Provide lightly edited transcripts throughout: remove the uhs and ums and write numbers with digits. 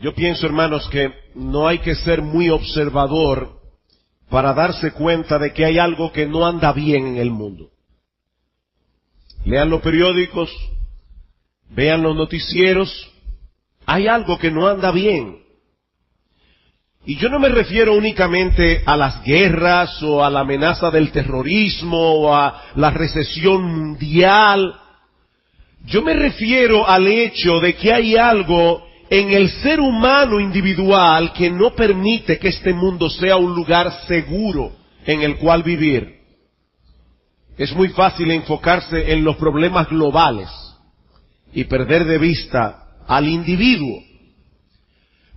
Yo pienso, hermanos, que no hay que ser muy observador para darse cuenta de que hay algo que no anda bien en el mundo. Lean los periódicos, vean los noticieros, hay algo que no anda bien. Y yo no me refiero únicamente a las guerras o a la amenaza del terrorismo o a la recesión mundial. Yo me refiero al hecho de que hay algo en el ser humano individual que no permite que este mundo sea un lugar seguro en el cual vivir. Es muy fácil enfocarse en los problemas globales y perder de vista al individuo.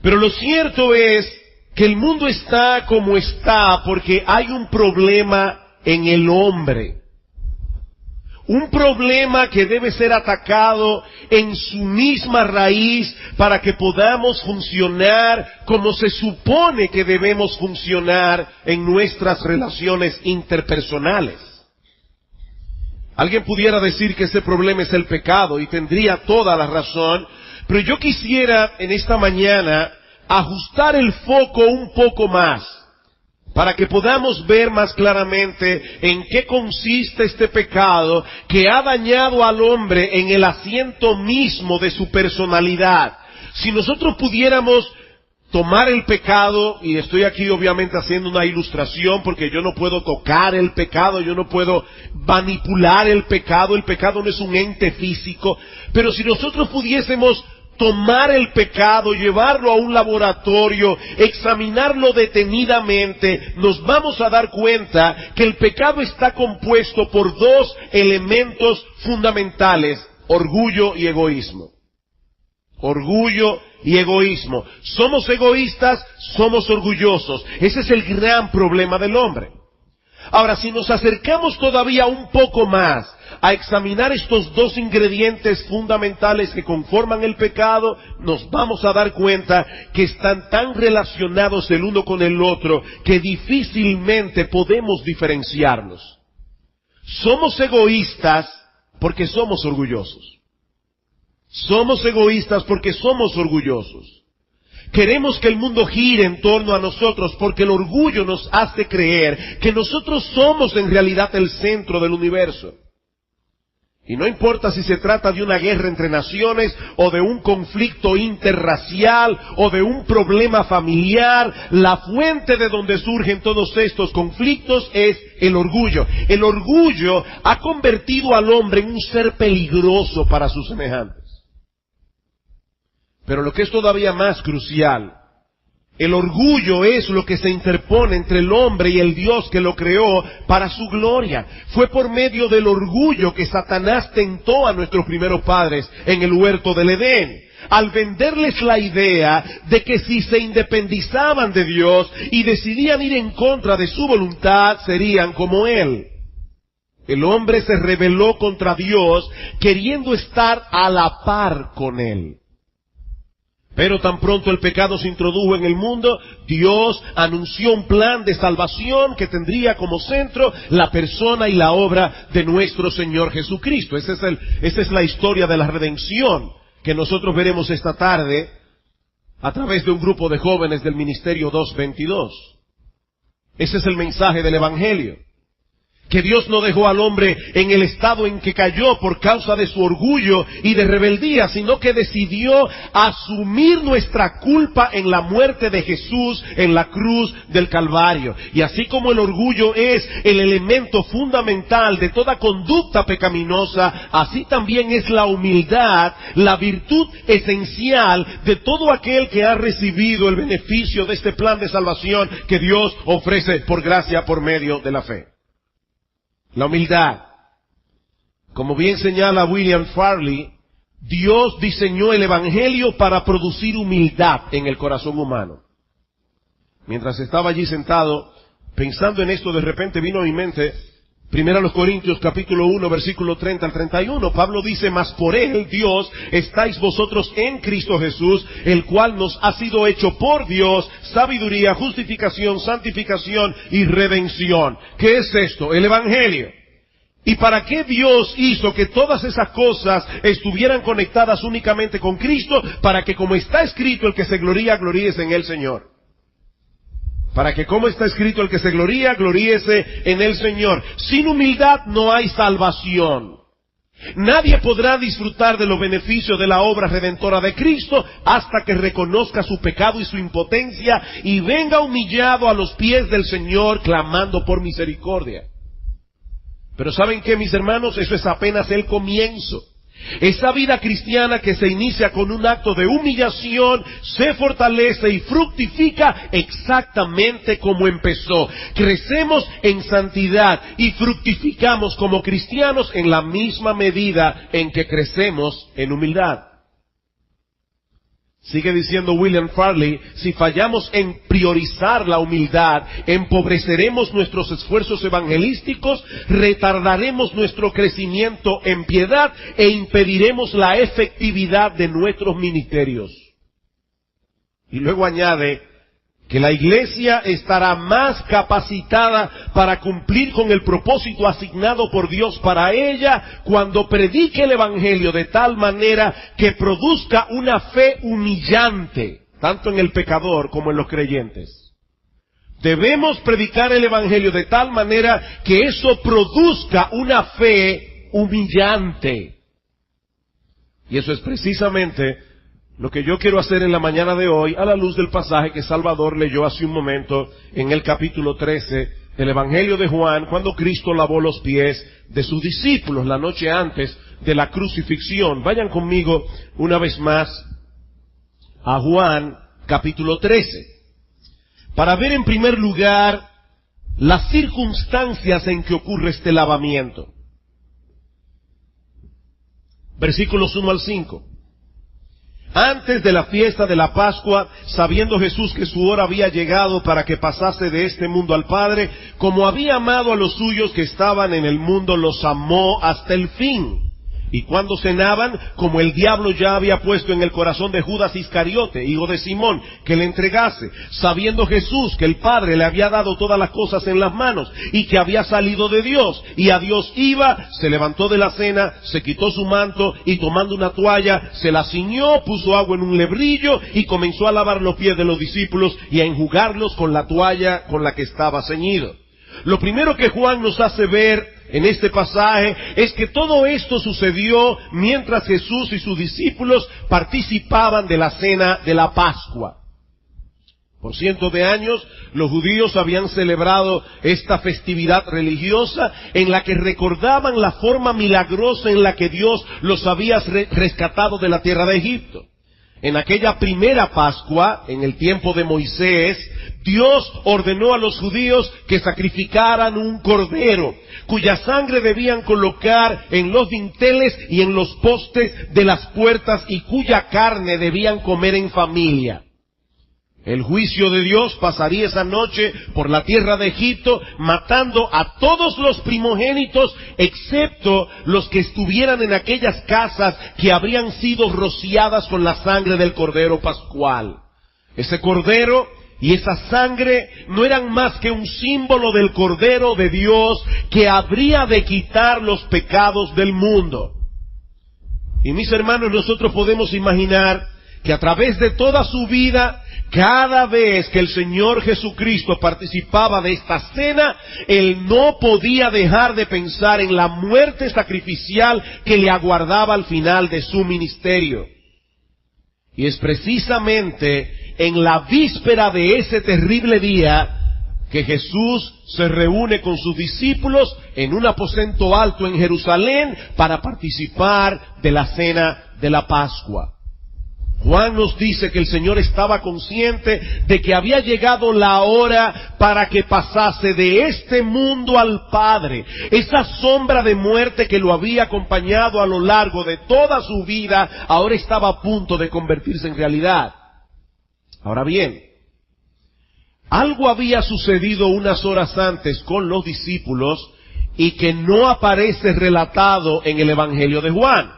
Pero lo cierto es que el mundo está como está porque hay un problema en el hombre. Un problema que debe ser atacado en su misma raíz para que podamos funcionar como se supone que debemos funcionar en nuestras relaciones interpersonales. Alguien pudiera decir que ese problema es el pecado y tendría toda la razón, pero yo quisiera en esta mañana ajustar el foco un poco más para que podamos ver más claramente en qué consiste este pecado que ha dañado al hombre en el asiento mismo de su personalidad. Si nosotros pudiéramos tomar el pecado, y estoy aquí obviamente haciendo una ilustración porque yo no puedo tocar el pecado, yo no puedo manipular el pecado no es un ente físico, pero si nosotros pudiésemos tomar el pecado, llevarlo a un laboratorio, examinarlo detenidamente, nos vamos a dar cuenta que el pecado está compuesto por dos elementos fundamentales: orgullo y egoísmo. Orgullo y egoísmo. Somos egoístas, somos orgullosos. Ese es el gran problema del hombre. Ahora, si nos acercamos todavía un poco más a examinar estos dos ingredientes fundamentales que conforman el pecado, nos vamos a dar cuenta que están tan relacionados el uno con el otro que difícilmente podemos diferenciarlos. Somos egoístas porque somos orgullosos. Somos egoístas porque somos orgullosos. Queremos que el mundo gire en torno a nosotros porque el orgullo nos hace creer que nosotros somos en realidad el centro del universo. Y no importa si se trata de una guerra entre naciones o de un conflicto interracial o de un problema familiar, la fuente de donde surgen todos estos conflictos es el orgullo. El orgullo ha convertido al hombre en un ser peligroso para sus semejantes. Pero lo que es todavía más crucial, el orgullo es lo que se interpone entre el hombre y el Dios que lo creó para su gloria. Fue por medio del orgullo que Satanás tentó a nuestros primeros padres en el huerto del Edén, al venderles la idea de que si se independizaban de Dios y decidían ir en contra de su voluntad, serían como Él. El hombre se rebeló contra Dios queriendo estar a la par con Él. Pero tan pronto el pecado se introdujo en el mundo, Dios anunció un plan de salvación que tendría como centro la persona y la obra de nuestro Señor Jesucristo. Esa es la historia de la redención que nosotros veremos esta tarde a través de un grupo de jóvenes del Ministerio 222. Ese es el mensaje del Evangelio. Que Dios no dejó al hombre en el estado en que cayó por causa de su orgullo y de rebeldía, sino que decidió asumir nuestra culpa en la muerte de Jesús en la cruz del Calvario. Y así como el orgullo es el elemento fundamental de toda conducta pecaminosa, así también es la humildad, la virtud esencial de todo aquel que ha recibido el beneficio de este plan de salvación que Dios ofrece por gracia por medio de la fe. La humildad. Como bien señala William Farley, Dios diseñó el Evangelio para producir humildad en el corazón humano. Mientras estaba allí sentado, pensando en esto, de repente vino a mi mente, 1 Corintios capítulo 1, versículo 30 al 31. Pablo dice: mas por Él, Dios, estáis vosotros en Cristo Jesús, el cual nos ha sido hecho por Dios sabiduría, justificación, santificación y redención. ¿Qué es esto? El Evangelio. ¿Y para qué Dios hizo que todas esas cosas estuvieran conectadas únicamente con Cristo? Para que, como está escrito, el que se gloría, gloríese en el Señor. Para que, como está escrito, el que se gloría, gloríese en el Señor. Sin humildad no hay salvación. Nadie podrá disfrutar de los beneficios de la obra redentora de Cristo hasta que reconozca su pecado y su impotencia y venga humillado a los pies del Señor clamando por misericordia. Pero ¿saben qué, mis hermanos? Eso es apenas el comienzo. Esa vida cristiana que se inicia con un acto de humillación, se fortalece y fructifica exactamente como empezó. Crecemos en santidad y fructificamos como cristianos en la misma medida en que crecemos en humildad. Sigue diciendo William Farley, si fallamos en priorizar la humildad, empobreceremos nuestros esfuerzos evangelísticos, retardaremos nuestro crecimiento en piedad e impediremos la efectividad de nuestros ministerios. Y luego añade que la iglesia estará más capacitada para cumplir con el propósito asignado por Dios para ella cuando predique el evangelio de tal manera que produzca una fe humillante, tanto en el pecador como en los creyentes. Debemos predicar el evangelio de tal manera que eso produzca una fe humillante. Y eso es precisamente lo que yo quiero hacer en la mañana de hoy a la luz del pasaje que Salvador leyó hace un momento en el capítulo 13 del Evangelio de Juan, cuando Cristo lavó los pies de sus discípulos la noche antes de la crucifixión. Vayan conmigo una vez más a Juan capítulo 13 para ver en primer lugar las circunstancias en que ocurre este lavamiento. Versículos 1 al 5. Antes de la fiesta de la Pascua, sabiendo Jesús que su hora había llegado para que pasase de este mundo al Padre, como había amado a los suyos que estaban en el mundo, los amó hasta el fin. Y cuando cenaban, como el diablo ya había puesto en el corazón de Judas Iscariote, hijo de Simón, que le entregase, sabiendo Jesús que el Padre le había dado todas las cosas en las manos, y que había salido de Dios, y a Dios iba, se levantó de la cena, se quitó su manto, y tomando una toalla, se la ciñó, puso agua en un lebrillo, y comenzó a lavar los pies de los discípulos, y a enjugarlos con la toalla con la que estaba ceñido. Lo primero que Juan nos hace ver en este pasaje es que todo esto sucedió mientras Jesús y sus discípulos participaban de la cena de la Pascua. Por cientos de años, los judíos habían celebrado esta festividad religiosa en la que recordaban la forma milagrosa en la que Dios los había rescatado de la tierra de Egipto. En aquella primera Pascua, en el tiempo de Moisés, Dios ordenó a los judíos que sacrificaran un cordero, cuya sangre debían colocar en los dinteles y en los postes de las puertas y cuya carne debían comer en familia. El juicio de Dios pasaría esa noche por la tierra de Egipto, matando a todos los primogénitos, excepto los que estuvieran en aquellas casas que habrían sido rociadas con la sangre del Cordero Pascual. Ese Cordero y esa sangre no eran más que un símbolo del Cordero de Dios que habría de quitar los pecados del mundo. Y mis hermanos, nosotros podemos imaginar que a través de toda su vida, cada vez que el Señor Jesucristo participaba de esta cena, Él no podía dejar de pensar en la muerte sacrificial que le aguardaba al final de su ministerio. Y es precisamente en la víspera de ese terrible día que Jesús se reúne con sus discípulos en un aposento alto en Jerusalén para participar de la cena de la Pascua. Juan nos dice que el Señor estaba consciente de que había llegado la hora para que pasase de este mundo al Padre. Esa sombra de muerte que lo había acompañado a lo largo de toda su vida, ahora estaba a punto de convertirse en realidad. Ahora bien, algo había sucedido unas horas antes con los discípulos y que no aparece relatado en el Evangelio de Juan.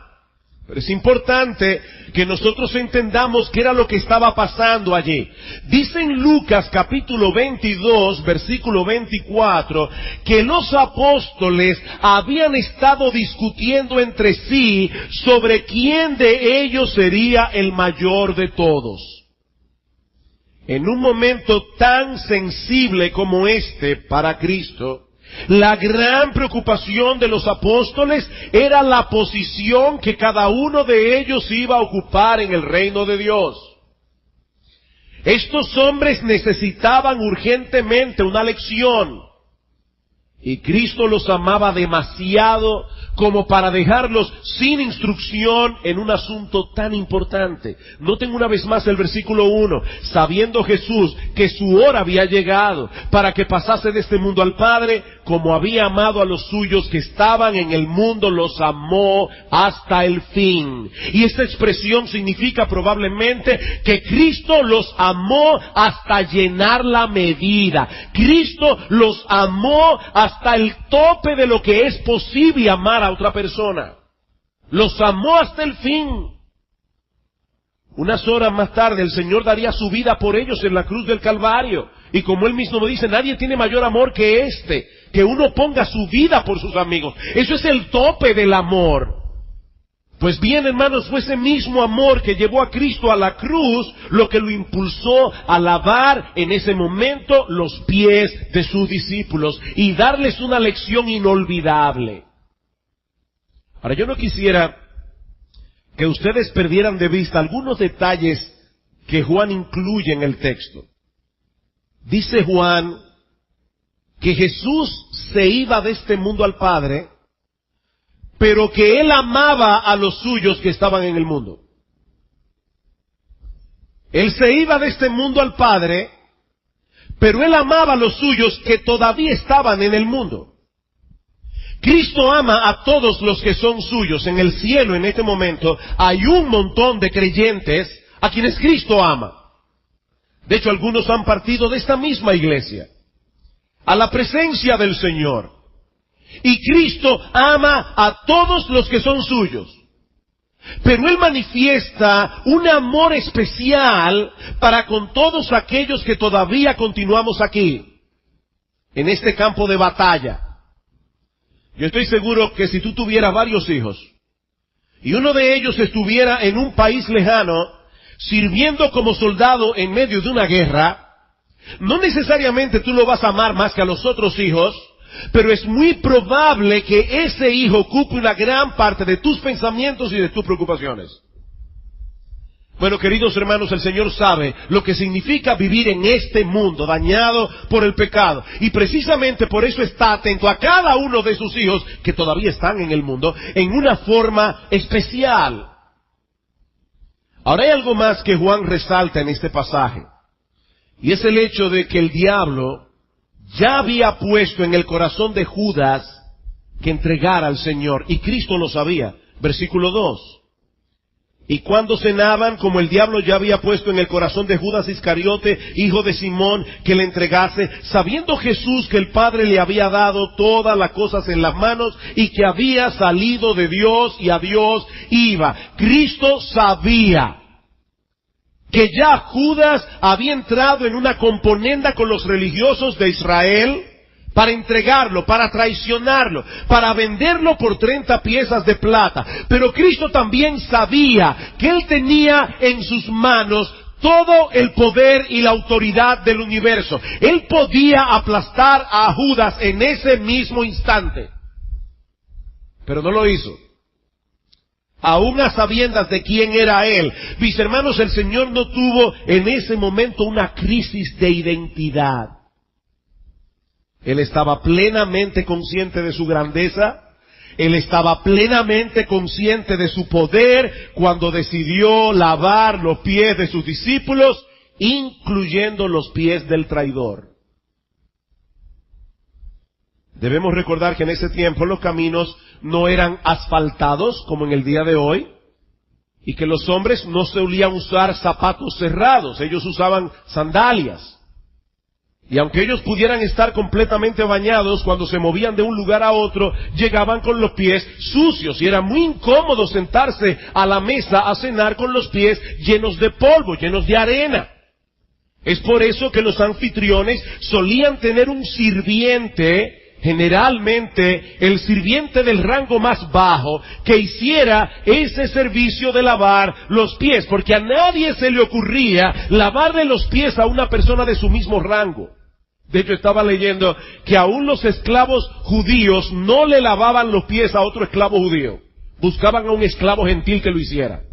Pero es importante que nosotros entendamos qué era lo que estaba pasando allí. Dice en Lucas capítulo 22, versículo 24, que los apóstoles habían estado discutiendo entre sí sobre quién de ellos sería el mayor de todos. En un momento tan sensible como este para Cristo, la gran preocupación de los apóstoles era la posición que cada uno de ellos iba a ocupar en el reino de Dios. Estos hombres necesitaban urgentemente una lección, y Cristo los amaba demasiado como para dejarlos sin instrucción en un asunto tan importante. Noten una vez más el versículo 1. Sabiendo Jesús que su hora había llegado para que pasase de este mundo al Padre, como había amado a los suyos que estaban en el mundo, los amó hasta el fin. Y esta expresión significa probablemente que Cristo los amó hasta llenar la medida. Cristo los amó hasta el tope de lo que es posible amar a otra persona. Los amó hasta el fin. Unas horas más tarde el Señor daría su vida por ellos en la cruz del Calvario. Y como Él mismo me dice, nadie tiene mayor amor que este, que uno ponga su vida por sus amigos. Eso es el tope del amor. Pues bien, hermanos, fue ese mismo amor que llevó a Cristo a la cruz lo que lo impulsó a lavar en ese momento los pies de sus discípulos y darles una lección inolvidable. Ahora, yo no quisiera que ustedes perdieran de vista algunos detalles que Juan incluye en el texto. Dice Juan que Jesús se iba de este mundo al Padre, pero que Él amaba a los suyos que estaban en el mundo. Él se iba de este mundo al Padre, pero Él amaba a los suyos que todavía estaban en el mundo. Cristo ama a todos los que son suyos. En el cielo, en este momento, hay un montón de creyentes a quienes Cristo ama. De hecho, algunos han partido de esta misma iglesia a la presencia del Señor. Y Cristo ama a todos los que son suyos. Pero Él manifiesta un amor especial para con todos aquellos que todavía continuamos aquí, en este campo de batalla. Yo estoy seguro que si tú tuvieras varios hijos, y uno de ellos estuviera en un país lejano, sirviendo como soldado en medio de una guerra, no necesariamente tú lo vas a amar más que a los otros hijos, pero es muy probable que ese hijo ocupe una gran parte de tus pensamientos y de tus preocupaciones. Bueno, queridos hermanos, el Señor sabe lo que significa vivir en este mundo dañado por el pecado. Y precisamente por eso está atento a cada uno de sus hijos que todavía están en el mundo en una forma especial. Ahora hay algo más que Juan resalta en este pasaje. Y es el hecho de que el diablo ya había puesto en el corazón de Judas que entregara al Señor. Y Cristo lo sabía. Versículo 2. Y cuando cenaban, como el diablo ya había puesto en el corazón de Judas Iscariote, hijo de Simón, que le entregase, sabiendo Jesús que el Padre le había dado todas las cosas en las manos y que había salido de Dios y a Dios iba. Cristo sabía que ya Judas había entrado en una componenda con los religiosos de Israel para entregarlo, para traicionarlo, para venderlo por 30 piezas de plata. Pero Cristo también sabía que Él tenía en sus manos todo el poder y la autoridad del universo. Él podía aplastar a Judas en ese mismo instante. Pero no lo hizo. Aún a sabiendas de quién era Él. Mis hermanos, el Señor no tuvo en ese momento una crisis de identidad. Él estaba plenamente consciente de su grandeza. Él estaba plenamente consciente de su poder cuando decidió lavar los pies de sus discípulos, incluyendo los pies del traidor. Debemos recordar que en ese tiempo los caminos no eran asfaltados como en el día de hoy, y que los hombres no solían usar zapatos cerrados, ellos usaban sandalias. Y aunque ellos pudieran estar completamente bañados, cuando se movían de un lugar a otro, llegaban con los pies sucios. Y era muy incómodo sentarse a la mesa a cenar con los pies llenos de polvo, llenos de arena. Es por eso que los anfitriones solían tener un sirviente, generalmente el sirviente del rango más bajo, que hiciera ese servicio de lavar los pies, porque a nadie se le ocurría lavarle los pies a una persona de su mismo rango. De hecho, estaba leyendo que aún los esclavos judíos no le lavaban los pies a otro esclavo judío. Buscaban a un esclavo gentil que lo hiciera.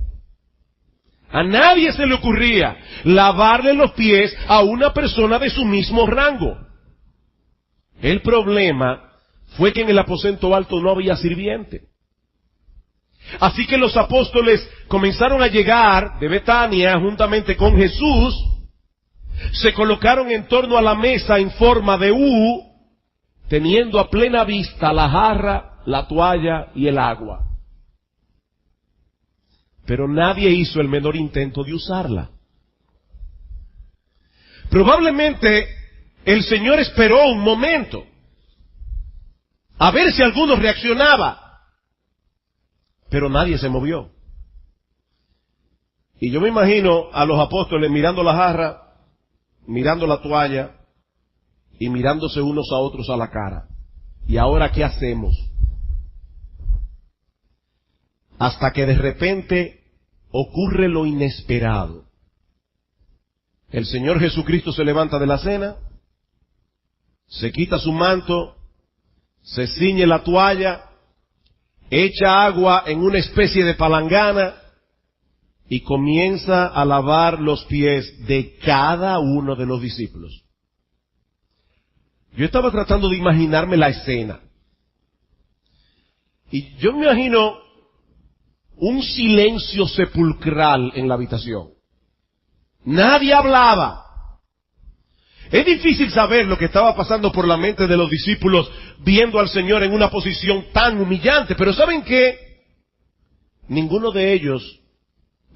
A nadie se le ocurría lavarle los pies a una persona de su mismo rango. El problema fue que en el aposento alto no había sirviente. Así que los apóstoles comenzaron a llegar de Betania juntamente con Jesús, se colocaron en torno a la mesa en forma de U, teniendo a plena vista la jarra, la toalla y el agua. Pero nadie hizo el menor intento de usarla. Probablemente el Señor esperó un momento a ver si alguno reaccionaba, pero nadie se movió. Y yo me imagino a los apóstoles mirando la jarra, mirando la toalla y mirándose unos a otros a la cara. ¿Y ahora qué hacemos? Hasta que de repente ocurre lo inesperado. El Señor Jesucristo se levanta de la cena, se quita su manto, se ciñe la toalla, echa agua en una especie de palangana y comienza a lavar los pies de cada uno de los discípulos. Yo estaba tratando de imaginarme la escena. Y yo me imagino un silencio sepulcral en la habitación. Nadie hablaba. Es difícil saber lo que estaba pasando por la mente de los discípulos viendo al Señor en una posición tan humillante. Pero ¿saben qué? Ninguno de ellos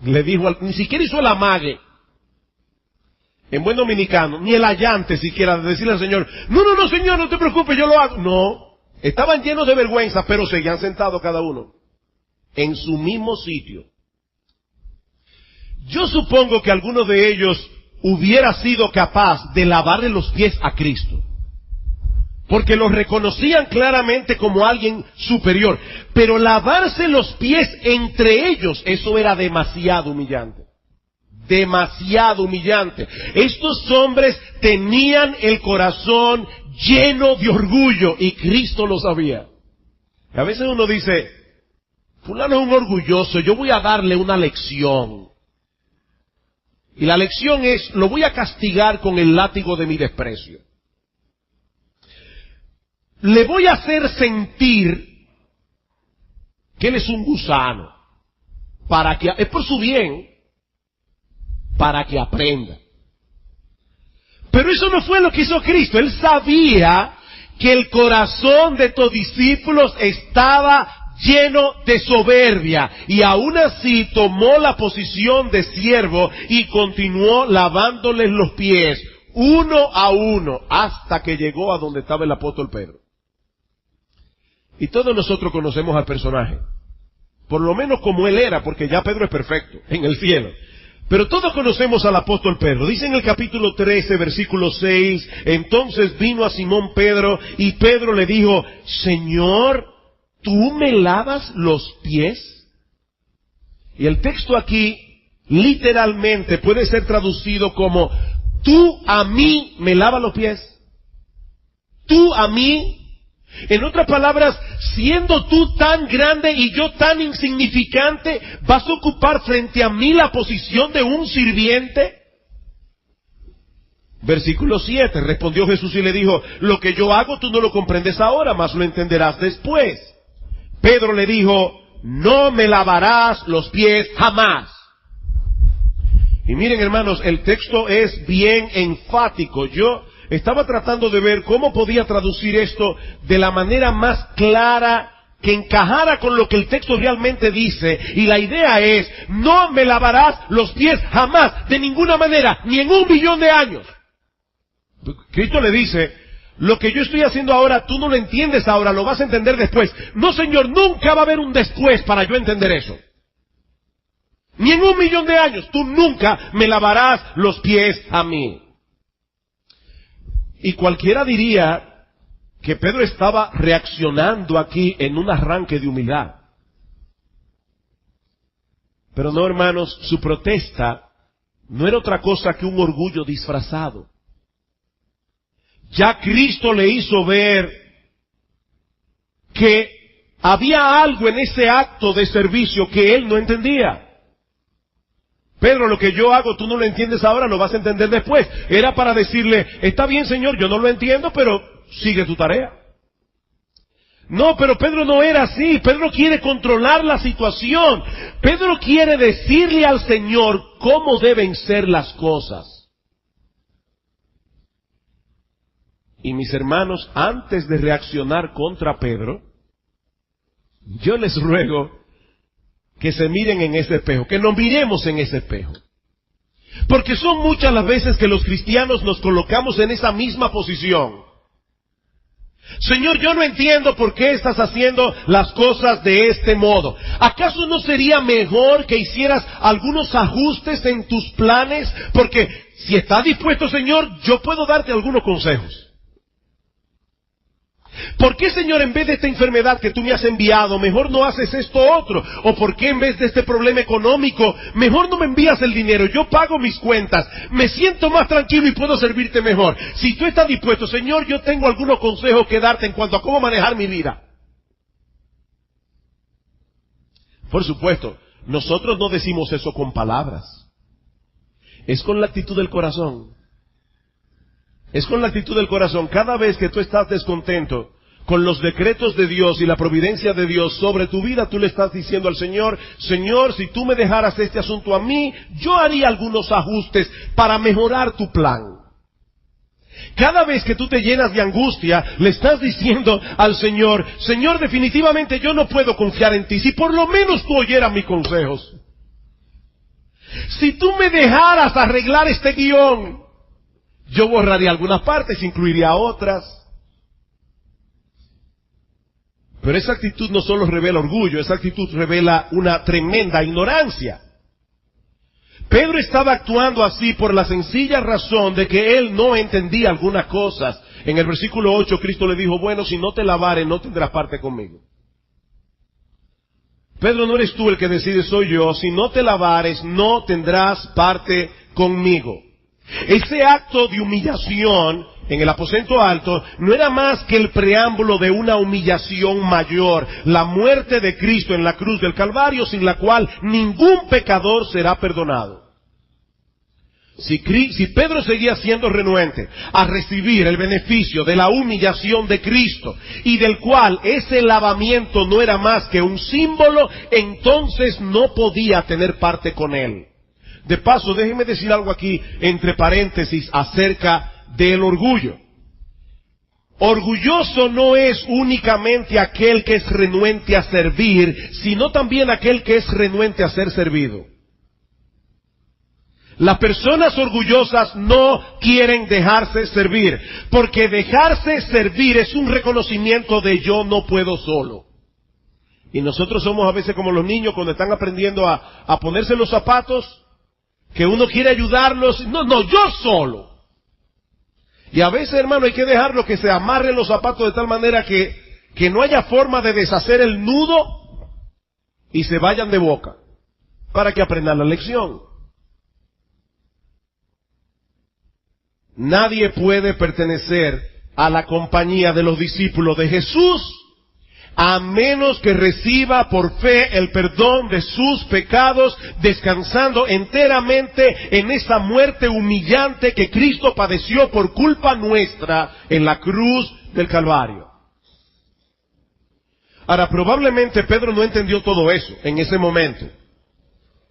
le dijo, ni siquiera hizo el amague, en buen dominicano, ni el allante siquiera, de decirle al Señor, no, Señor, no te preocupes, yo lo hago. No, estaban llenos de vergüenza, pero seguían sentados cada uno en su mismo sitio. Yo supongo que alguno de ellos hubiera sido capaz de lavarle los pies a Cristo, porque lo reconocían claramente como alguien superior. Pero lavarse los pies entre ellos, eso era demasiado humillante. Demasiado humillante. Estos hombres tenían el corazón lleno de orgullo y Cristo lo sabía. A veces uno dice, fulano es un orgulloso, yo voy a darle una lección. Y la lección es, lo voy a castigar con el látigo de mi desprecio. Le voy a hacer sentir que él es un gusano, para que, es por su bien, para que aprenda. Pero eso no fue lo que hizo Cristo. Él sabía que el corazón de estos discípulos estaba lleno de soberbia, y aún así tomó la posición de siervo y continuó lavándoles los pies uno a uno hasta que llegó a donde estaba el apóstol Pedro. Y todos nosotros conocemos al personaje, por lo menos como él era, porque ya Pedro es perfecto en el cielo. Pero todos conocemos al apóstol Pedro. Dice en el capítulo 13, versículo 6, entonces vino a Simón Pedro y Pedro le dijo, Señor, ¿tú me lavas los pies? Y el texto aquí literalmente puede ser traducido como, ¿tú a mí me lavas los pies? ¿Tú a mí? En otras palabras, siendo tú tan grande y yo tan insignificante, ¿vas a ocupar frente a mí la posición de un sirviente? Versículo 7, respondió Jesús y le dijo, lo que yo hago tú no lo comprendes ahora, mas lo entenderás después. Pedro le dijo, no me lavarás los pies jamás. Y miren, hermanos, el texto es bien enfático. Yo estaba tratando de ver cómo podía traducir esto de la manera más clara que encajara con lo que el texto realmente dice. Y la idea es, no me lavarás los pies jamás, de ninguna manera, ni en 1 millón de años. Cristo le dice, lo que yo estoy haciendo ahora, tú no lo entiendes ahora, lo vas a entender después. No, Señor, nunca va a haber un después para yo entender eso. Ni en 1.000.000 de años, tú nunca me lavarás los pies a mí. Y cualquiera diría que Pedro estaba reaccionando aquí en un arranque de humildad. Pero no, hermanos, su protesta no era otra cosa que un orgullo disfrazado. Ya Cristo le hizo ver que había algo en ese acto de servicio que él no entendía. Pedro, lo que yo hago, tú no lo entiendes ahora, lo vas a entender después. Era para decirle, está bien, Señor, yo no lo entiendo, pero sigue tu tarea. No, pero Pedro no era así. Pedro quiere controlar la situación. Pedro quiere decirle al Señor cómo deben ser las cosas. Y mis hermanos, antes de reaccionar contra Pedro, yo les ruego que se miren en ese espejo, que nos miremos en ese espejo. Porque son muchas las veces que los cristianos nos colocamos en esa misma posición. Señor, yo no entiendo por qué estás haciendo las cosas de este modo. ¿Acaso no sería mejor que hicieras algunos ajustes en tus planes? Porque si estás dispuesto, Señor, yo puedo darte algunos consejos. ¿Por qué, Señor, en vez de esta enfermedad que tú me has enviado, mejor no haces esto otro? ¿O por qué en vez de este problema económico, mejor no me envías el dinero? Yo pago mis cuentas, me siento más tranquilo y puedo servirte mejor. Si tú estás dispuesto, Señor, yo tengo algunos consejos que darte en cuanto a cómo manejar mi vida. Por supuesto, nosotros no decimos eso con palabras. Es con la actitud del corazón. Es con la actitud del corazón. Cada vez que tú estás descontento con los decretos de Dios y la providencia de Dios sobre tu vida, tú le estás diciendo al Señor, Señor, si tú me dejaras este asunto a mí, yo haría algunos ajustes para mejorar tu plan. Cada vez que tú te llenas de angustia, le estás diciendo al Señor, Señor, definitivamente yo no puedo confiar en ti. Si por lo menos tú oyeras mis consejos. Si tú me dejaras arreglar este guión, yo borraría algunas partes, incluiría otras. Pero esa actitud no solo revela orgullo, esa actitud revela una tremenda ignorancia. Pedro estaba actuando así por la sencilla razón de que él no entendía algunas cosas. En el versículo 8 Cristo le dijo, bueno, si no te lavares no tendrás parte conmigo. Pedro, no eres tú el que decide, soy yo. Si no te lavares no tendrás parte conmigo. Ese acto de humillación en el aposento alto no era más que el preámbulo de una humillación mayor, la muerte de Cristo en la cruz del Calvario, sin la cual ningún pecador será perdonado. Si Pedro seguía siendo renuente a recibir el beneficio de la humillación de Cristo, y del cual ese lavamiento no era más que un símbolo, entonces no podía tener parte con él. De paso, déjenme decir algo aquí, entre paréntesis, acerca del orgullo. Orgulloso no es únicamente aquel que es renuente a servir, sino también aquel que es renuente a ser servido. Las personas orgullosas no quieren dejarse servir, porque dejarse servir es un reconocimiento de yo no puedo solo. Y nosotros somos a veces como los niños cuando están aprendiendo a ponerse los zapatos, que uno quiere ayudarlos, no, yo solo. Y a veces, hermano, hay que dejarlo que se amarren los zapatos de tal manera que no haya forma de deshacer el nudo y se vayan de boca, para que aprendan la lección. Nadie puede pertenecer a la compañía de los discípulos de Jesús a menos que reciba por fe el perdón de sus pecados, descansando enteramente en esa muerte humillante que Cristo padeció por culpa nuestra en la cruz del Calvario. Ahora, probablemente Pedro no entendió todo eso en ese momento.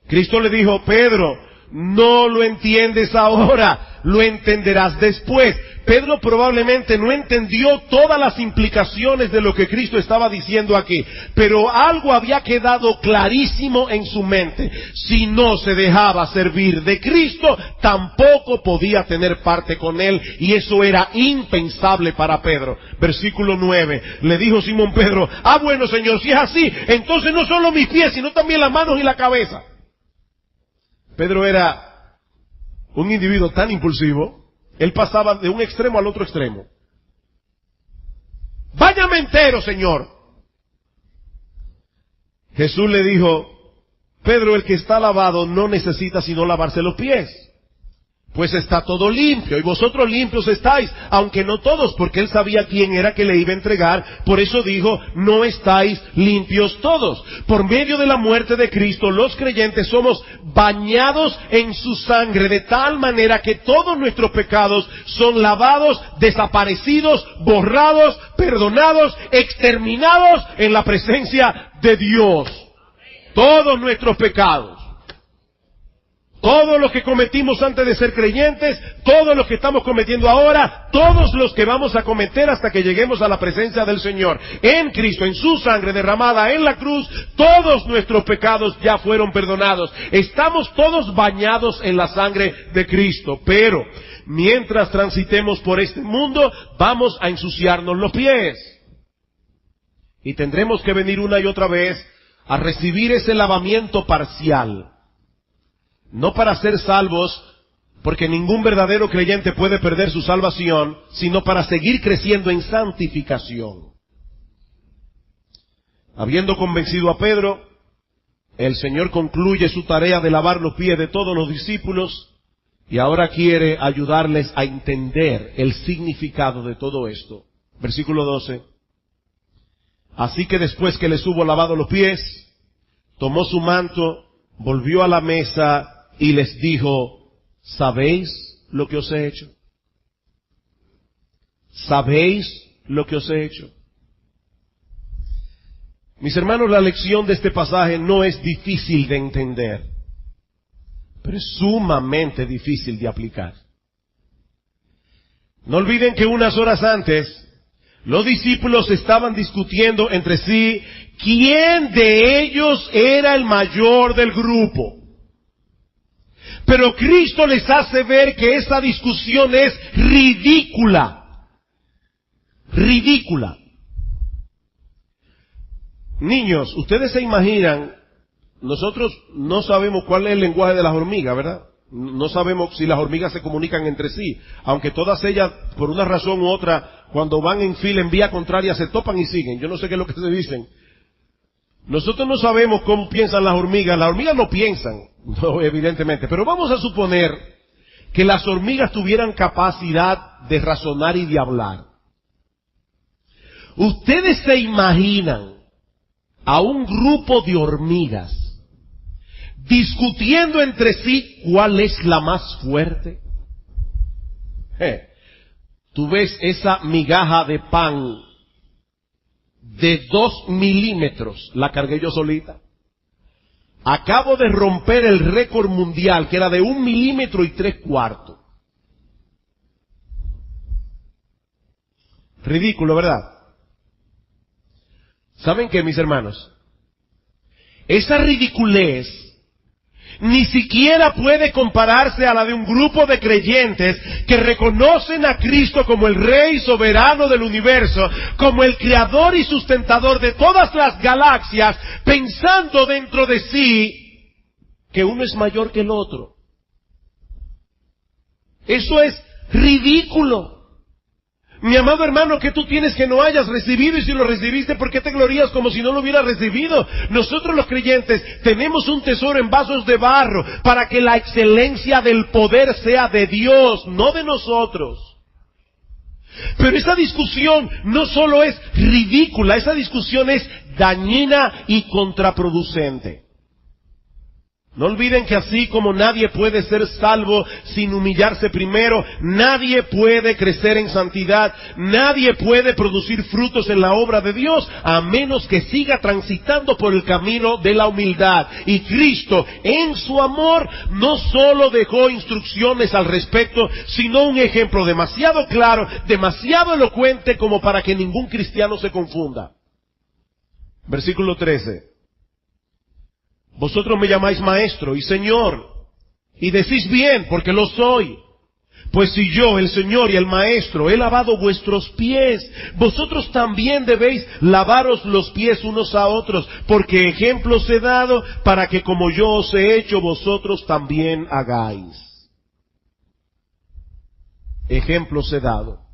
Cristo le dijo, Pedro, no lo entiendes ahora, lo entenderás después. Pedro probablemente no entendió todas las implicaciones de lo que Cristo estaba diciendo aquí, pero algo había quedado clarísimo en su mente. Si no se dejaba servir de Cristo, tampoco podía tener parte con Él, y eso era impensable para Pedro. Versículo 9, le dijo Simón Pedro: bueno, Señor, si es así, entonces no solo mis pies, sino también las manos y la cabeza. Pedro era un individuo tan impulsivo. Él pasaba de un extremo al otro extremo. Báñame entero, Señor. Jesús le dijo: Pedro, el que está lavado no necesita sino lavarse los pies, pues está todo limpio, y vosotros limpios estáis, aunque no todos, porque él sabía quién era que le iba a entregar. Por eso dijo: no estáis limpios todos. Por medio de la muerte de Cristo, los creyentes somos bañados en su sangre, de tal manera que todos nuestros pecados son lavados, desaparecidos, borrados, perdonados, exterminados en la presencia de Dios. Todos nuestros pecados. Todos los que cometimos antes de ser creyentes, todos los que estamos cometiendo ahora, todos los que vamos a cometer hasta que lleguemos a la presencia del Señor. En Cristo, en su sangre derramada en la cruz, todos nuestros pecados ya fueron perdonados. Estamos todos bañados en la sangre de Cristo. Pero, mientras transitemos por este mundo, vamos a ensuciarnos los pies. Y tendremos que venir una y otra vez a recibir ese lavamiento parcial. No para ser salvos, porque ningún verdadero creyente puede perder su salvación, sino para seguir creciendo en santificación. Habiendo convencido a Pedro, el Señor concluye su tarea de lavar los pies de todos los discípulos, y ahora quiere ayudarles a entender el significado de todo esto. Versículo 12. Así que después que les hubo lavado los pies, tomó su manto, volvió a la mesa y les dijo: ¿sabéis lo que os he hecho? ¿Sabéis lo que os he hecho? Mis hermanos, la lección de este pasaje no es difícil de entender, pero es sumamente difícil de aplicar. No olviden que unas horas antes, los discípulos estaban discutiendo entre sí quién de ellos era el mayor del grupo. Pero Cristo les hace ver que esa discusión es ridícula. Ridícula. Niños, ustedes se imaginan, nosotros no sabemos cuál es el lenguaje de las hormigas, ¿verdad? No sabemos si las hormigas se comunican entre sí, aunque todas ellas, por una razón u otra, cuando van en fila en vía contraria, se topan y siguen. Yo no sé qué es lo que se dicen. Nosotros no sabemos cómo piensan las hormigas no piensan, no, evidentemente, pero vamos a suponer que las hormigas tuvieran capacidad de razonar y de hablar. ¿Ustedes se imaginan a un grupo de hormigas discutiendo entre sí cuál es la más fuerte? Tú ves esa migaja de pan de 2 milímetros, la cargué yo solita. Acabo de romper el récord mundial, que era de 1 milímetro y 3/4. Ridículo, ¿verdad? ¿Saben qué, mis hermanos? Esa ridiculez ni siquiera puede compararse a la de un grupo de creyentes que reconocen a Cristo como el Rey soberano del universo, como el creador y sustentador de todas las galaxias, pensando dentro de sí que uno es mayor que el otro. Eso es ridículo. Mi amado hermano, ¿qué tú tienes que no hayas recibido? Y si lo recibiste, ¿por qué te glorías como si no lo hubieras recibido? Nosotros los creyentes tenemos un tesoro en vasos de barro para que la excelencia del poder sea de Dios, no de nosotros. Pero esa discusión no solo es ridícula, esa discusión es dañina y contraproducente. No olviden que así como nadie puede ser salvo sin humillarse primero, nadie puede crecer en santidad, nadie puede producir frutos en la obra de Dios, a menos que siga transitando por el camino de la humildad. Y Cristo, en su amor, no solo dejó instrucciones al respecto, sino un ejemplo demasiado claro, demasiado elocuente como para que ningún cristiano se confunda. Versículo 13. Vosotros me llamáis maestro y señor, y decís bien, porque lo soy. Pues si yo, el Señor y el Maestro, he lavado vuestros pies, vosotros también debéis lavaros los pies unos a otros, porque ejemplo os he dado para que como yo os he hecho, vosotros también hagáis. Ejemplo os he dado.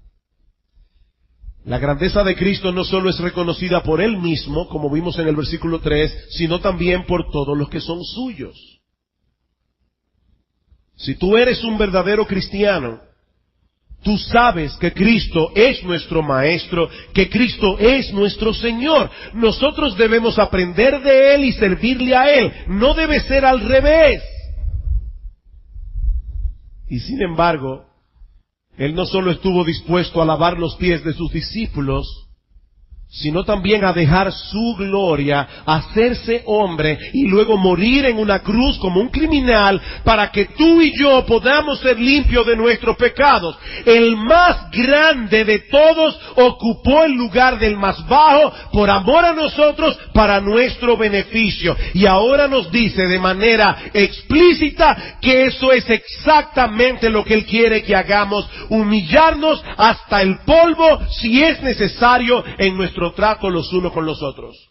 La grandeza de Cristo no solo es reconocida por Él mismo, como vimos en el versículo 3, sino también por todos los que son suyos. Si tú eres un verdadero cristiano, tú sabes que Cristo es nuestro Maestro, que Cristo es nuestro Señor. Nosotros debemos aprender de Él y servirle a Él. No debe ser al revés. Y sin embargo, Él no solo estuvo dispuesto a lavar los pies de sus discípulos, sino también a dejar su gloria, a hacerse hombre y luego morir en una cruz como un criminal para que tú y yo podamos ser limpios de nuestros pecados. El más grande de todos ocupó el lugar del más bajo por amor a nosotros para nuestro beneficio. Y ahora nos dice de manera explícita que eso es exactamente lo que Él quiere que hagamos, humillarnos hasta el polvo si es necesario en nuestro trato los unos con los otros.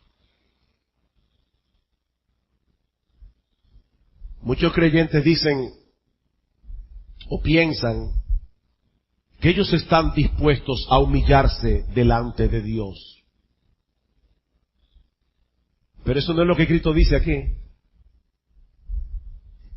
Muchos creyentes dicen o piensan que ellos están dispuestos a humillarse delante de Dios. Pero eso no es lo que Cristo dice aquí.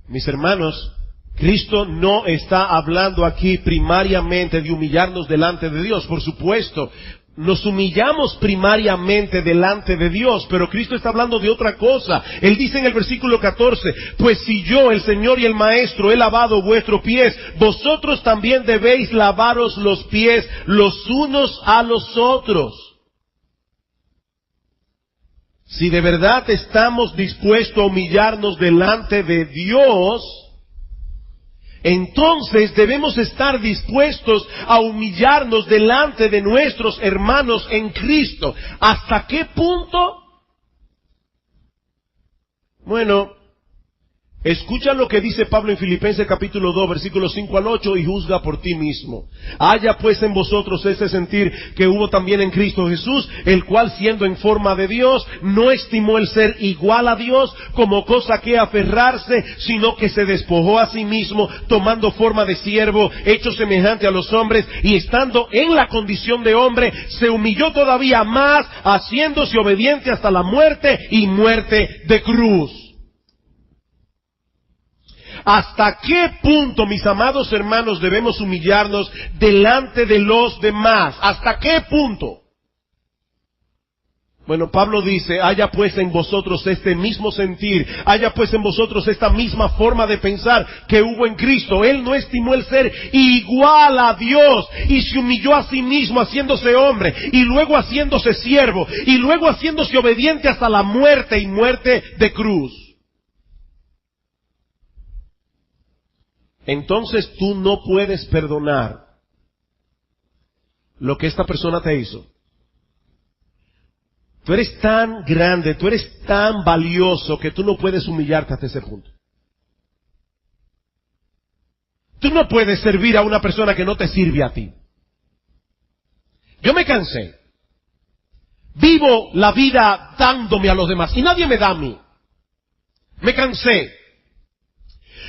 Mis hermanos, Cristo no está hablando aquí primariamente de humillarnos delante de Dios. Por supuesto, nos humillamos primariamente delante de Dios, pero Cristo está hablando de otra cosa. Él dice en el versículo 14, pues si yo, el Señor y el Maestro, he lavado vuestros pies, vosotros también debéis lavaros los pies los unos a los otros. Si de verdad estamos dispuestos a humillarnos delante de Dios, entonces debemos estar dispuestos a humillarnos delante de nuestros hermanos en Cristo. ¿Hasta qué punto? Bueno, escucha lo que dice Pablo en Filipenses capítulo 2, versículos 5 al 8, y juzga por ti mismo. Haya pues en vosotros ese sentir que hubo también en Cristo Jesús, el cual siendo en forma de Dios, no estimó el ser igual a Dios como cosa que aferrarse, sino que se despojó a sí mismo, tomando forma de siervo, hecho semejante a los hombres, y estando en la condición de hombre, se humilló todavía más, haciéndose obediente hasta la muerte y muerte de cruz. ¿Hasta qué punto, mis amados hermanos, debemos humillarnos delante de los demás? ¿Hasta qué punto? Bueno, Pablo dice, haya pues en vosotros este mismo sentir, haya pues en vosotros esta misma forma de pensar que hubo en Cristo. Él no estimó el ser igual a Dios y se humilló a sí mismo haciéndose hombre y luego haciéndose siervo y luego haciéndose obediente hasta la muerte y muerte de cruz. Entonces tú no puedes perdonar lo que esta persona te hizo. Tú eres tan grande, tú eres tan valioso que tú no puedes humillarte hasta ese punto. Tú no puedes servir a una persona que no te sirve a ti. Yo me cansé. Vivo la vida dándome a los demás y nadie me da a mí. Me cansé.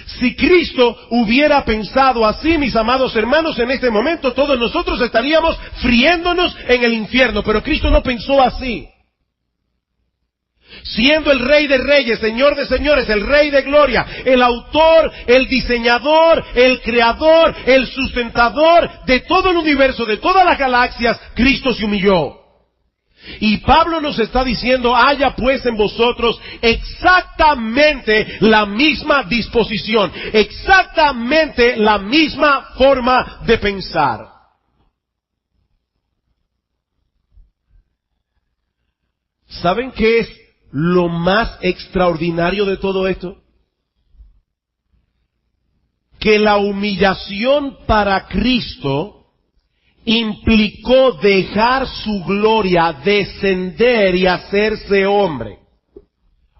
Si Cristo hubiera pensado así, mis amados hermanos, en este momento todos nosotros estaríamos friéndonos en el infierno, pero Cristo no pensó así. Siendo el Rey de Reyes, Señor de Señores, el Rey de Gloria, el autor, el diseñador, el creador, el sustentador de todo el universo, de todas las galaxias, Cristo se humilló. Y Pablo nos está diciendo, haya pues en vosotros exactamente la misma disposición, exactamente la misma forma de pensar. ¿Saben qué es lo más extraordinario de todo esto? Que la humillación para Cristo implicó dejar su gloria, descender y hacerse hombre,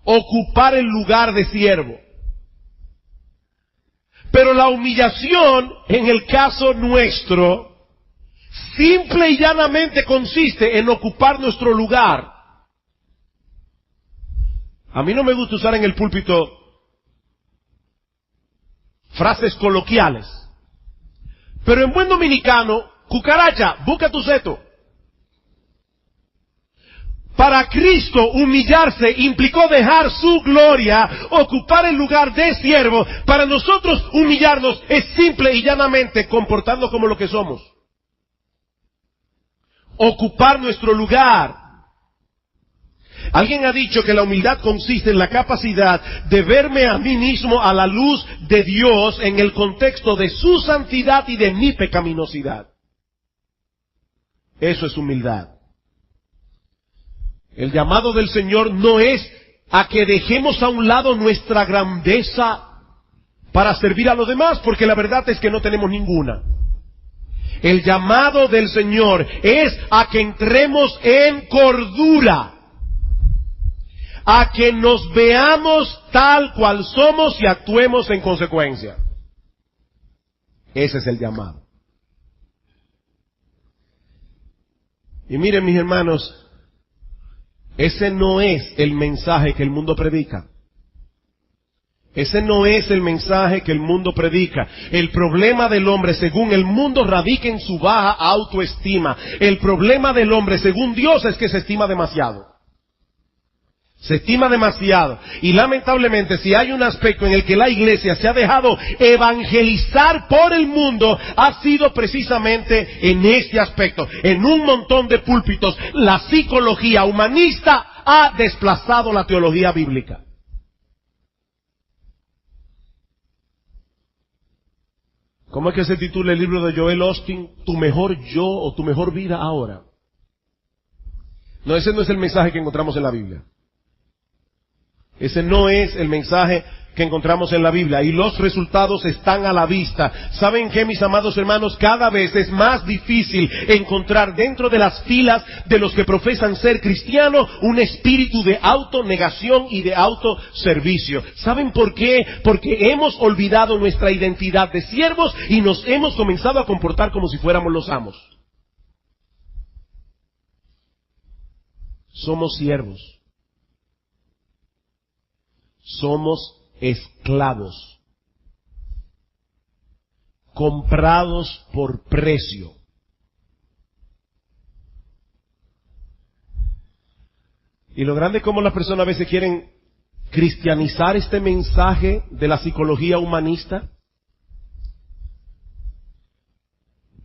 ocupar el lugar de siervo. Pero la humillación, en el caso nuestro, simple y llanamente consiste en ocupar nuestro lugar. A mí no me gusta usar en el púlpito frases coloquiales, pero en buen dominicano, cucaracha, busca tu seto. Para Cristo humillarse implicó dejar su gloria, ocupar el lugar de siervo. Para nosotros humillarnos es simple y llanamente comportarnos como lo que somos. Ocupar nuestro lugar. Alguien ha dicho que la humildad consiste en la capacidad de verme a mí mismo a la luz de Dios en el contexto de su santidad y de mi pecaminosidad. Eso es humildad. El llamado del Señor no es a que dejemos a un lado nuestra grandeza para servir a los demás, porque la verdad es que no tenemos ninguna. El llamado del Señor es a que entremos en cordura, a que nos veamos tal cual somos y actuemos en consecuencia. Ese es el llamado. Y miren, mis hermanos, ese no es el mensaje que el mundo predica. Ese no es el mensaje que el mundo predica. El problema del hombre, según el mundo, radica en su baja autoestima. El problema del hombre, según Dios, es que se estima demasiado. Se estima demasiado. Y lamentablemente, si hay un aspecto en el que la iglesia se ha dejado evangelizar por el mundo, ha sido precisamente en este aspecto. En un montón de púlpitos, la psicología humanista ha desplazado la teología bíblica. ¿Cómo es que se titula el libro de Joel Osteen? ¿Tu mejor yo o tu mejor vida ahora? No, ese no es el mensaje que encontramos en la Biblia. Ese no es el mensaje que encontramos en la Biblia, y los resultados están a la vista. ¿Saben qué, mis amados hermanos? Cada vez es más difícil encontrar dentro de las filas de los que profesan ser cristianos un espíritu de autonegación y de autoservicio. ¿Saben por qué? Porque hemos olvidado nuestra identidad de siervos y nos hemos comenzado a comportar como si fuéramos los amos. Somos siervos. Somos esclavos, comprados por precio. Y lo grande es como las personas a veces quieren cristianizar este mensaje de la psicología humanista.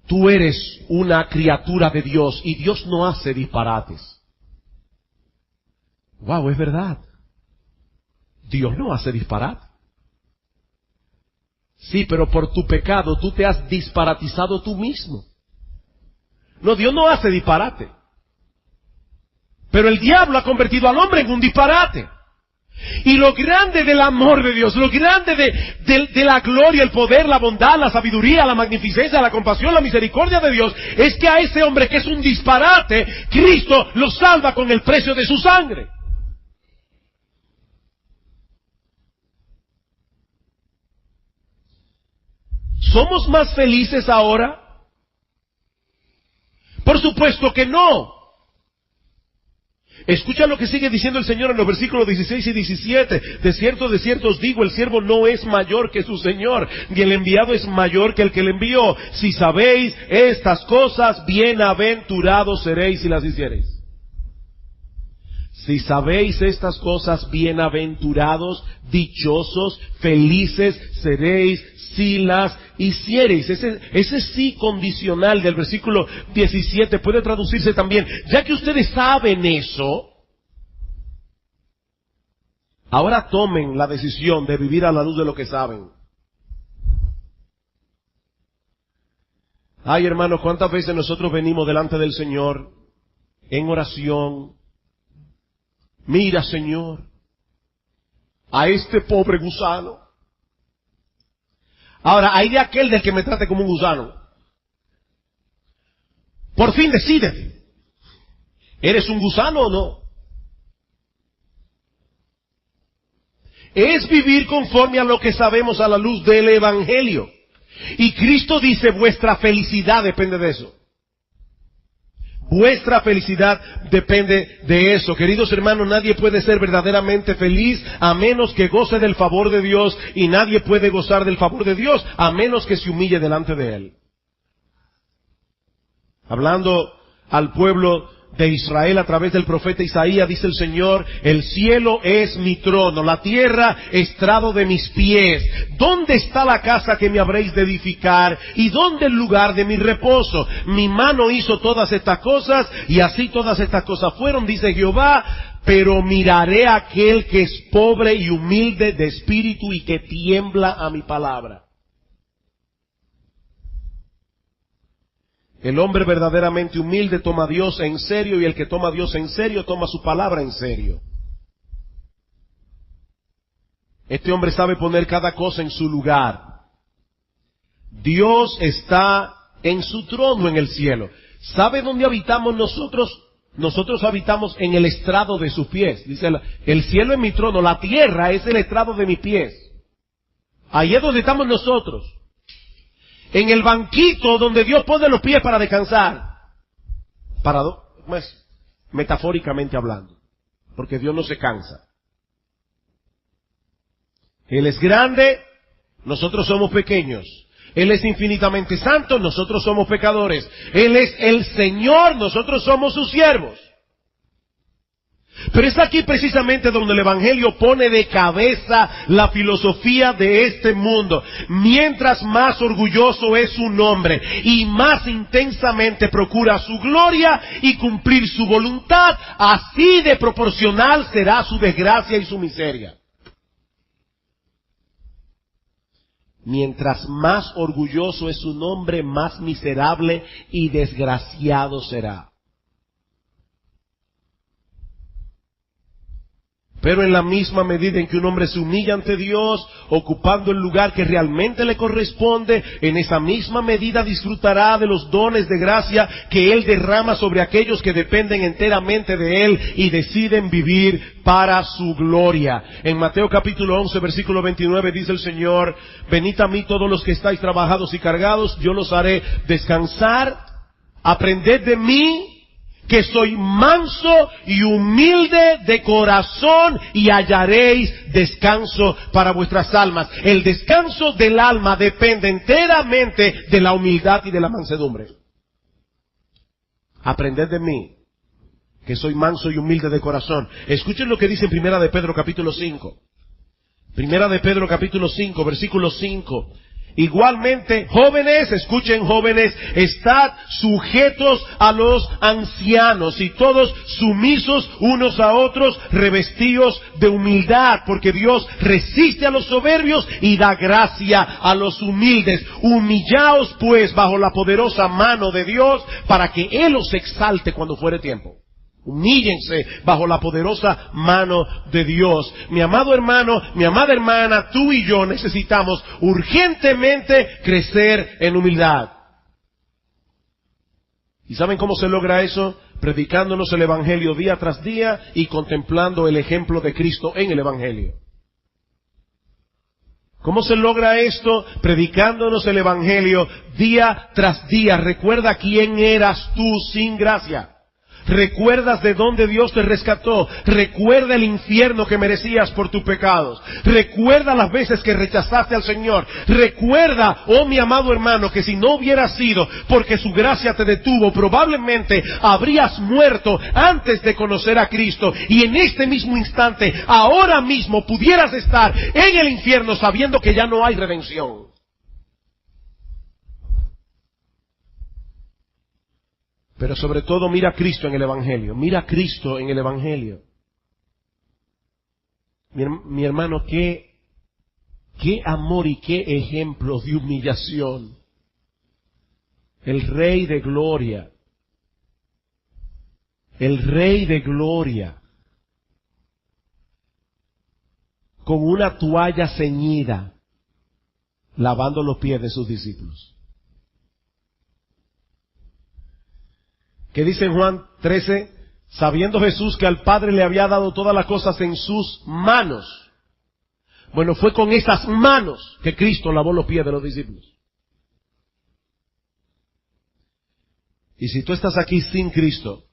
Tú eres una criatura de Dios y Dios no hace disparates. Wow, es verdad. Dios no hace disparate. Sí, pero por tu pecado tú te has disparatizado tú mismo. No, Dios no hace disparate. Pero el diablo ha convertido al hombre en un disparate. Y lo grande del amor de Dios, lo grande de la gloria, el poder, la bondad, la sabiduría, la magnificencia, la compasión, la misericordia de Dios, es que a ese hombre que es un disparate, Cristo lo salva con el precio de su sangre. ¿Somos más felices ahora? Por supuesto que no. Escucha lo que sigue diciendo el Señor en los versículos 16 y 17. De cierto os digo, el siervo no es mayor que su Señor, ni el enviado es mayor que el que le envió. Si sabéis estas cosas, bienaventurados seréis si las hiciereis. Si sabéis estas cosas, bienaventurados, dichosos, felices seréis si las hiciereis. Ese sí condicional del versículo 17 puede traducirse también, ya que ustedes saben eso, ahora tomen la decisión de vivir a la luz de lo que saben. Ay, hermanos, ¿cuántas veces nosotros venimos delante del Señor en oración? Mira, Señor, a este pobre gusano. Ahora, hay de aquel del que me trate como un gusano. Por fin decídete. ¿Eres un gusano o no? Es vivir conforme a lo que sabemos a la luz del Evangelio. Y Cristo dice, vuestra felicidad depende de eso. Vuestra felicidad depende de eso. Queridos hermanos, nadie puede ser verdaderamente feliz a menos que goce del favor de Dios, y nadie puede gozar del favor de Dios a menos que se humille delante de Él. Hablando al pueblo de Israel a través del profeta Isaías, dice el Señor, el cielo es mi trono, la tierra estrado de mis pies. ¿Dónde está la casa que me habréis de edificar? ¿Y dónde el lugar de mi reposo? Mi mano hizo todas estas cosas, y así todas estas cosas fueron, dice Jehová. Pero miraré a aquel que es pobre y humilde de espíritu y que tiembla a mi palabra. El hombre verdaderamente humilde toma a Dios en serio, y el que toma a Dios en serio toma su palabra en serio. Este hombre sabe poner cada cosa en su lugar. Dios está en su trono en el cielo. ¿Sabe dónde habitamos nosotros? Nosotros habitamos en el estrado de sus pies. Dice, el cielo es mi trono, la tierra es el estrado de mis pies. Ahí es donde estamos nosotros. En el banquito donde Dios pone los pies para descansar. Metafóricamente hablando. Porque Dios no se cansa. Él es grande, nosotros somos pequeños. Él es infinitamente santo, nosotros somos pecadores. Él es el Señor, nosotros somos sus siervos. Pero es aquí precisamente donde el Evangelio pone de cabeza la filosofía de este mundo. Mientras más orgulloso es un hombre y más intensamente procura su gloria y cumplir su voluntad, así de proporcional será su desgracia y su miseria. Mientras más orgulloso es un hombre, más miserable y desgraciado será. Pero en la misma medida en que un hombre se humilla ante Dios, ocupando el lugar que realmente le corresponde, en esa misma medida disfrutará de los dones de gracia que Él derrama sobre aquellos que dependen enteramente de Él y deciden vivir para su gloria. En Mateo capítulo 11, versículo 29 dice el Señor, venid a mí todos los que estáis trabajados y cargados, yo los haré descansar. Aprended de mí, que soy manso y humilde de corazón, y hallaréis descanso para vuestras almas. El descanso del alma depende enteramente de la humildad y de la mansedumbre. Aprended de mí, que soy manso y humilde de corazón. Escuchen lo que dice en Primera de Pedro capítulo 5. Primera de Pedro capítulo 5, versículo 5. Igualmente, jóvenes, escuchen jóvenes, estad sujetos a los ancianos y todos sumisos unos a otros, revestidos de humildad, porque Dios resiste a los soberbios y da gracia a los humildes. Humillaos pues bajo la poderosa mano de Dios, para que Él os exalte cuando fuere tiempo. Humíllense bajo la poderosa mano de Dios. Mi amado hermano, mi amada hermana, tú y yo necesitamos urgentemente crecer en humildad. ¿Y saben cómo se logra eso? Predicándonos el Evangelio día tras día y contemplando el ejemplo de Cristo en el Evangelio. ¿Cómo se logra esto? Predicándonos el Evangelio día tras día. Recuerda quién eras tú sin gracia. Recuerdas de dónde Dios te rescató. Recuerda el infierno que merecías por tus pecados. Recuerda las veces que rechazaste al Señor. Recuerda, oh mi amado hermano, que si no hubiera sido porque su gracia te detuvo, probablemente habrías muerto antes de conocer a Cristo. Y en este mismo instante, ahora mismo, pudieras estar en el infierno sabiendo que ya no hay redención. Pero sobre todo mira a Cristo en el Evangelio. Mira a Cristo en el Evangelio. Mi hermano, qué amor y qué ejemplo de humillación. El Rey de Gloria. El Rey de Gloria. Con una toalla ceñida, lavando los pies de sus discípulos. ¿Qué dice en Juan 13? Sabiendo Jesús que al Padre le había dado todas las cosas en sus manos. Bueno, fue con esas manos que Cristo lavó los pies de los discípulos. Y si tú estás aquí sin Cristo,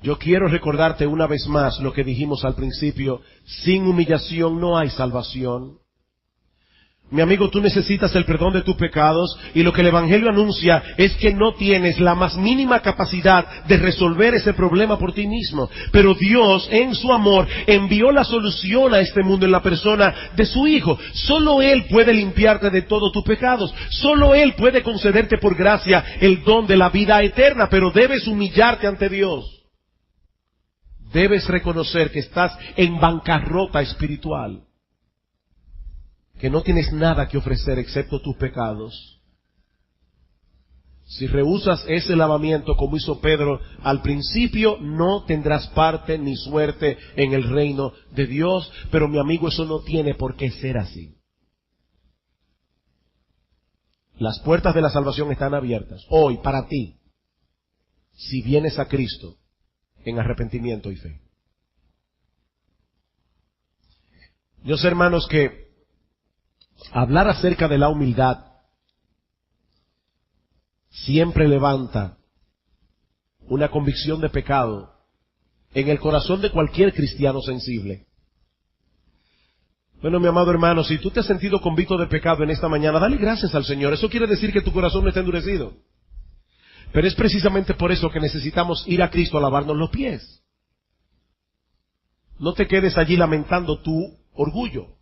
yo quiero recordarte una vez más lo que dijimos al principio: sin humillación no hay salvación. Mi amigo, tú necesitas el perdón de tus pecados, y lo que el Evangelio anuncia es que no tienes la más mínima capacidad de resolver ese problema por ti mismo. Pero Dios, en su amor, envió la solución a este mundo en la persona de su Hijo. Solo Él puede limpiarte de todos tus pecados. Solo Él puede concederte por gracia el don de la vida eterna, pero debes humillarte ante Dios. Debes reconocer que estás en bancarrota espiritual, que no tienes nada que ofrecer excepto tus pecados. Si rehusas ese lavamiento como hizo Pedro al principio, no tendrás parte ni suerte en el reino de Dios. Pero mi amigo, eso no tiene por qué ser así. Las puertas de la salvación están abiertas hoy para ti, si vienes a Cristo en arrepentimiento y fe. Yo sé, hermanos, que hablar acerca de la humildad siempre levanta una convicción de pecado en el corazón de cualquier cristiano sensible. Bueno, mi amado hermano, si tú te has sentido convicto de pecado en esta mañana, dale gracias al Señor. Eso quiere decir que tu corazón no está endurecido. Pero es precisamente por eso que necesitamos ir a Cristo a lavarnos los pies. No te quedes allí lamentando tu orgullo.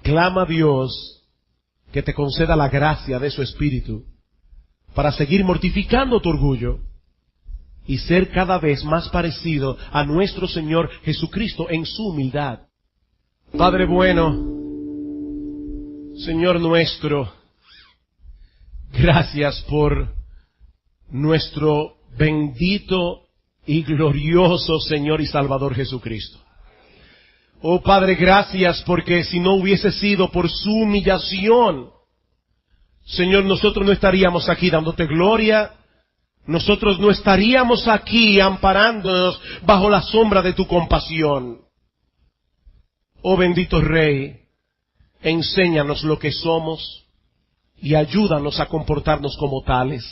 Clama a Dios que te conceda la gracia de su Espíritu para seguir mortificando tu orgullo y ser cada vez más parecido a nuestro Señor Jesucristo en su humildad. Padre bueno, Señor nuestro, gracias por nuestro bendito y glorioso Señor y Salvador Jesucristo. Oh Padre, gracias porque si no hubiese sido por su humillación, Señor, nosotros no estaríamos aquí dándote gloria, nosotros no estaríamos aquí amparándonos bajo la sombra de tu compasión. Oh bendito Rey, enséñanos lo que somos y ayúdanos a comportarnos como tales.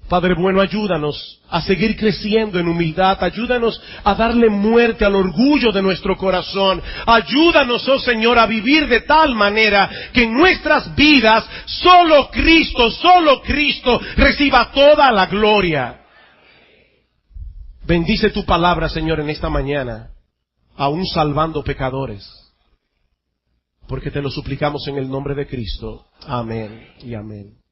Padre bueno, ayúdanos a seguir creciendo en humildad, ayúdanos a darle muerte al orgullo de nuestro corazón, ayúdanos, oh Señor, a vivir de tal manera que en nuestras vidas solo Cristo reciba toda la gloria. Bendice tu palabra, Señor, en esta mañana, aún salvando pecadores, porque te lo suplicamos en el nombre de Cristo. Amén y amén.